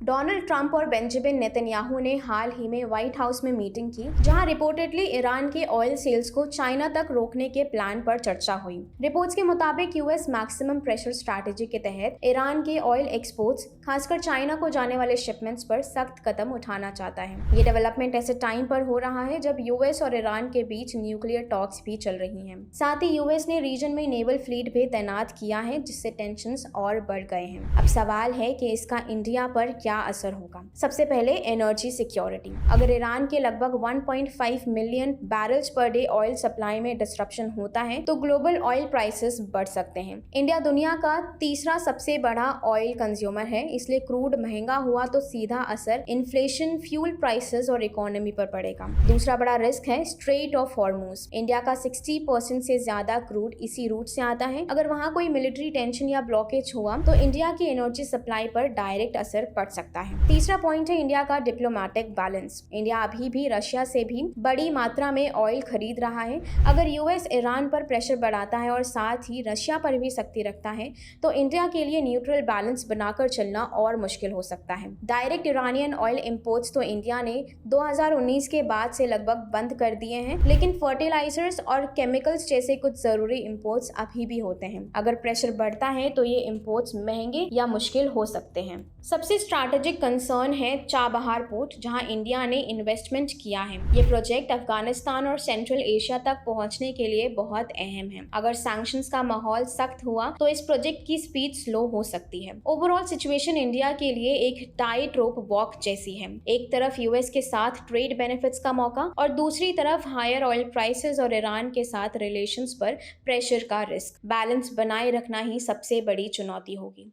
Donald Trump और Benjamin Netanyahu ने हाल ही में व्हाइट हाउस में मीटिंग की, जहां रिपोर्टेडली ईरान के ऑयल सेल्स को चाइना तक रोकने के प्लान पर चर्चा हुई। रिपोर्ट्स के मुताबिक यूएस मैक्सिमम प्रेशर स्ट्रैटेजी के तहत ईरान के ऑयल एक्सपोर्ट्स, खासकर चाइना को जाने वाले शिपमेंट्स पर सख्त कदम उठाना चाहता है। ये डेवलपमेंट ऐसे टाइम पर हो रहा है जब यूएस और ईरान के बीच न्यूक्लियर टॉक्स भी चल रही हैं। साथ ही यूएस ने रीजन में नेवल फ्लीट भी तैनात किया है, जिससे टेंशंस और बढ़ गए हैं। अब सवाल है कि इसका इंडिया पर क्या असर होगा। सबसे पहले एनर्जी सिक्योरिटी। अगर ईरान के लगभग 1.5 million barrels per day oil supply में डिसरप्शन होता है तो ग्लोबल ऑयल प्राइसेस बढ़ सकते हैं। इंडिया दुनिया का तीसरा सबसे बड़ा ऑयल कंज्यूमर है, इसलिए क्रूड महंगा हुआ तो सीधा असर इन्फ्लेशन, फ्यूल प्राइसेस और इकोनॉमी पर पड़ेगा। दूसरा बड़ा रिस्क है स्ट्रेट ऑफ हॉर्मूज। इंडिया का 60% से ज्यादा क्रूड इसी रूट से आता है। अगर वहां कोई मिलिट्री टेंशन या ब्लॉकेज हुआ तो इंडिया की एनर्जी सप्लाई पर डायरेक्ट असर पड़ सकता है। तीसरा पॉइंट है इंडिया का डिप्लोमेटिक बैलेंस। इंडिया अभी भी रशिया से भी बड़ी मात्रा में ऑयल खरीद रहा है। अगर यूएस ईरान पर प्रेशर बढ़ाता है और साथ ही रशिया पर भी सख्ती रखता है तो इंडिया के लिए न्यूट्रल बैलेंस बनाकर चलना और मुश्किल हो सकता है। डायरेक्ट ईरानियन ऑयल इंपोर्ट्स तो इंडिया ने 2019 के बाद से लगभग बंद कर दिए हैं, लेकिन फर्टिलाइजर्स और केमिकल्स जैसे कुछ जरूरी इंपोर्ट्स अभी भी होते हैं। अगर प्रेशर बढ़ता है तो ये इंपोर्ट्स महंगे या मुश्किल हो सकते हैं। सबसे स्ट्रैटेजिक कंसर्न है चाबहार पोर्ट, जहां इंडिया ने इन्वेस्टमेंट किया है। ये प्रोजेक्ट अफगानिस्तान और सेंट्रल एशिया तक पहुंचने के लिए बहुत अहम है। अगर सैंक्शंस का माहौल सख्त हुआ तो इस प्रोजेक्ट की स्पीड स्लो हो सकती है। ओवरऑल सिचुएशन इंडिया के लिए एक टाइट रोप वॉक जैसी है। एक तरफ यूएस के साथ ट्रेड बेनिफिट्स का मौका और दूसरी तरफ हायर ऑयल प्राइसेस और ईरान के साथ रिलेशंस पर प्रेशर का रिस्क। बैलेंस बनाए रखना ही सबसे बड़ी चुनौती होगी।